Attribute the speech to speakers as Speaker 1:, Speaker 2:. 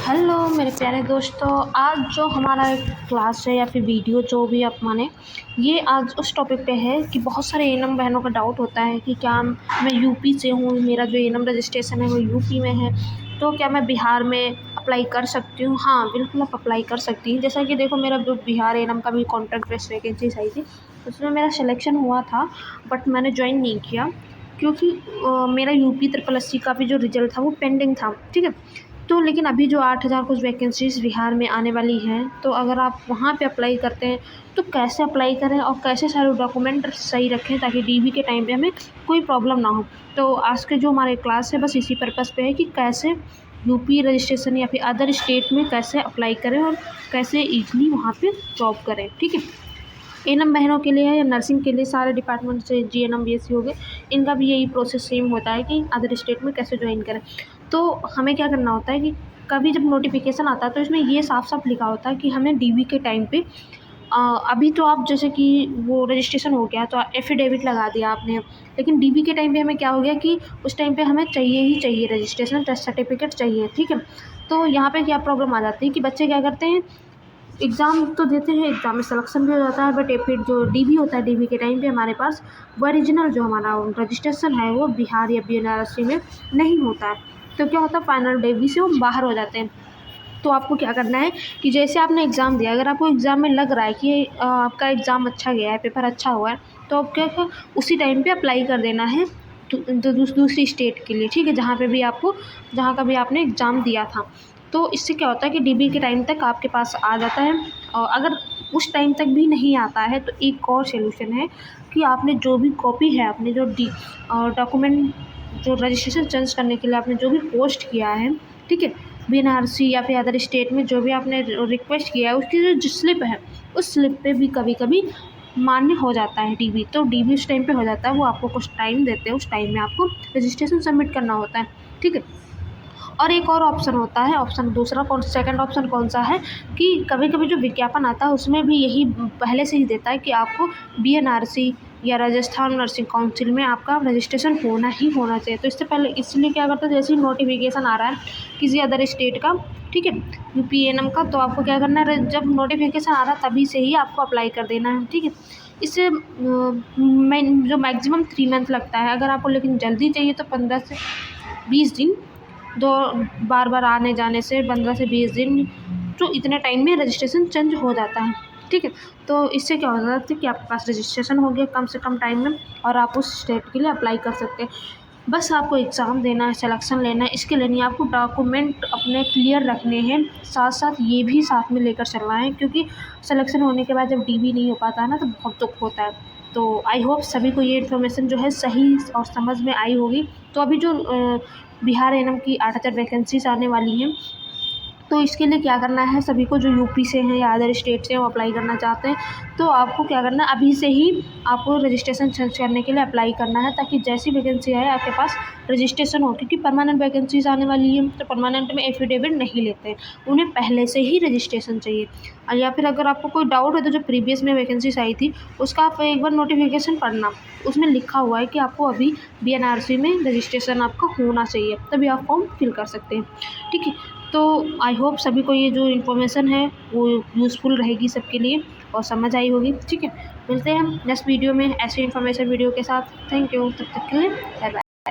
Speaker 1: Hello मेरे प्यारे दोस्तों, आज जो हमारा एक क्लास है या फिर वीडियो जो भी आप माने, ये आज उस टॉपिक पे है कि बहुत सारे एनम बहनों का डाउट होता है कि क्या मैं यूपी से हूँ, मेरा जो एनम रजिस्ट्रेशन है वो यूपी में है, तो क्या मैं बिहार में अप्लाई कर सकती हूँ। हाँ बिल्कुल, आप अप्लाई कर सकती हैं। जैसा कि देखो, मेरा जो बिहार एनम का भी कॉन्ट्रैक्ट बेस्ड वैकेंसीज आई थी, उसमें मेरा सिलेक्शन हुआ था, बट मैंने ज्वाइन नहीं किया क्योंकि मेरा यूपी SSC का भी जो रिजल्ट था वो पेंडिंग था। ठीक है, तो लेकिन अभी जो 8,000 कुछ वैकेंसीज़ बिहार में आने वाली हैं, तो अगर आप वहाँ पे अप्लाई करते हैं तो कैसे अप्लाई करें और कैसे सारे डॉक्यूमेंट सही रखें ताकि डीबी के टाइम पे हमें कोई प्रॉब्लम ना हो। तो आज के जो हमारे क्लास है बस इसी पर्पज़ पे है कि कैसे यूपी रजिस्ट्रेशन या फिर अदर स्टेट में कैसे अप्लाई करें और कैसे ईज़िली वहाँ पे जॉब करें। ठीक है, एनम बहनों के लिए है या नर्सिंग के लिए, सारे डिपार्टमेंट से जीएनएम बीएससी हो गए, इनका भी यही प्रोसेस सेम होता है कि अदर स्टेट में कैसे ज्वाइन करें। तो हमें क्या करना होता है कि कभी जब नोटिफिकेशन आता है तो इसमें ये साफ साफ लिखा होता है कि हमें डीबी के टाइम पे अभी तो आप जैसे कि वो रजिस्ट्रेशन हो गया तो एफिडेविट लगा दिया आपने, लेकिन डीबी के टाइम पे हमें क्या हो गया कि उस टाइम पे हमें चाहिए ही चाहिए रजिस्ट्रेशन टेस्ट सर्टिफिकेट चाहिए। ठीक है, तो यहाँ पे क्या प्रॉब्लम आ जाती है कि बच्चे क्या करते हैं, एग्ज़ाम तो देते हैं, एग्ज़ाम में सिलेक्शन भी हो जाता है, बट फिर जो डीबी होता है, डीबी के टाइम पे हमारे पास ओरिजिनल जो हमारा रजिस्ट्रेशन है वो बिहार या बीएनआरसी में नहीं होता है। तो क्या होता है, फाइनल डीबी से वो बाहर हो जाते हैं। तो आपको क्या करना है कि जैसे आपने एग्ज़ाम दिया, अगर आपको एग्ज़ाम में लग रहा है कि आपका एग्ज़ाम अच्छा गया है, पेपर अच्छा हुआ है, तो आप क्या उसी टाइम पे अप्लाई कर देना है दूसरी स्टेट के लिए। ठीक है, जहाँ का भी आपने एग्ज़ाम दिया था। तो इससे क्या होता है कि डीबी के टाइम तक आपके पास आ जाता है, और अगर उस टाइम तक भी नहीं आता है तो एक और सॉल्यूशन है कि आपने जो भी कॉपी है, अपने जो डॉक्यूमेंट जो रजिस्ट्रेशन चेंज करने के लिए आपने जो भी पोस्ट किया है, ठीक है, बीएनआरसी या फिर अदर स्टेट में जो भी आपने रिक्वेस्ट किया है, उसकी जो स्लिप है, उस स्लिप पे भी कभी कभी मान्य हो जाता है डीबी। तो डीबी उस टाइम पे हो जाता है, वो आपको कुछ टाइम देते हैं, उस टाइम में आपको रजिस्ट्रेशन सबमिट करना होता है। ठीक है, और एक और ऑप्शन होता है, सेकंड ऑप्शन कौन सा है कि कभी कभी जो विज्ञापन आता है उसमें भी यही पहले से ही देता है कि आपको बीएनआरसी या राजस्थान नर्सिंग काउंसिल में आपका रजिस्ट्रेशन होना ही होना चाहिए। तो इससे पहले, इसलिए क्या करते हैं, जैसे ही नोटिफिकेशन आ रहा है किसी अदर स्टेट का, ठीक है, यूपीएनएम का, तो आपको क्या करना है, जब नोटिफिकेशन आ रहा है तभी से ही आपको अप्लाई कर देना है। ठीक है, इससे जो मैक्सिमम 3 मंथ लगता है, अगर आपको लेकिन जल्दी चाहिए तो 15 से 20 दिन, दो बार बार आने जाने से 15 से 20 दिन, तो इतने टाइम में रजिस्ट्रेशन चेंज हो जाता है। ठीक है, तो इससे क्या हो जाता है कि आपके पास रजिस्ट्रेशन हो गया कम से कम टाइम में, और आप उस स्टेट के लिए अप्लाई कर सकते हैं। बस आपको एग्ज़ाम देना है, सिलेक्शन लेना है, इसके लिए नहीं, आपको डॉक्यूमेंट अपने क्लियर रखने हैं, साथ साथ ये भी साथ में लेकर चलना है, क्योंकि सिलेक्शन होने के बाद जब डीबी नहीं हो पाता है ना, तो बहुत दुख होता है। तो आई होप सभी को ये इन्फॉर्मेशन जो है सही और समझ में आई होगी। तो अभी जो बिहार एनएम की 8,000 वैकेंसीज आने वाली हैं, तो इसके लिए क्या करना है, सभी को जो यूपी से हैं या अदर स्टेट से वो अप्लाई करना चाहते हैं, तो आपको क्या करना है, अभी से ही आपको रजिस्ट्रेशन चेंज करने के लिए अप्लाई करना है, ताकि जैसी वैकेंसी आए आपके पास रजिस्ट्रेशन हो। क्योंकि परमानेंट वैकेंसीज आने वाली है, तो परमानेंट में एफिडेविट नहीं लेते हैं, उन्हें पहले से ही रजिस्ट्रेशन चाहिए। या फिर अगर आपको कोई डाउट है तो जो प्रीवियस में वैकेंसीज आई थी उसका आप एक बार नोटिफिकेशन पढ़ना, उसमें लिखा हुआ है कि आपको अभी बीएनआरसी में रजिस्ट्रेशन आपका होना चाहिए, तभी आप फॉर्म फिल कर सकते हैं। ठीक है, तो आई होप सभी को ये जो इन्फॉर्मेशन है वो यूज़फुल रहेगी सबके लिए और समझ आई होगी। ठीक है, मिलते हैं हम नेक्स्ट वीडियो में ऐसे इन्फॉर्मेशन वीडियो के साथ। थैंक यू, तब तक के लिए बाय बाय।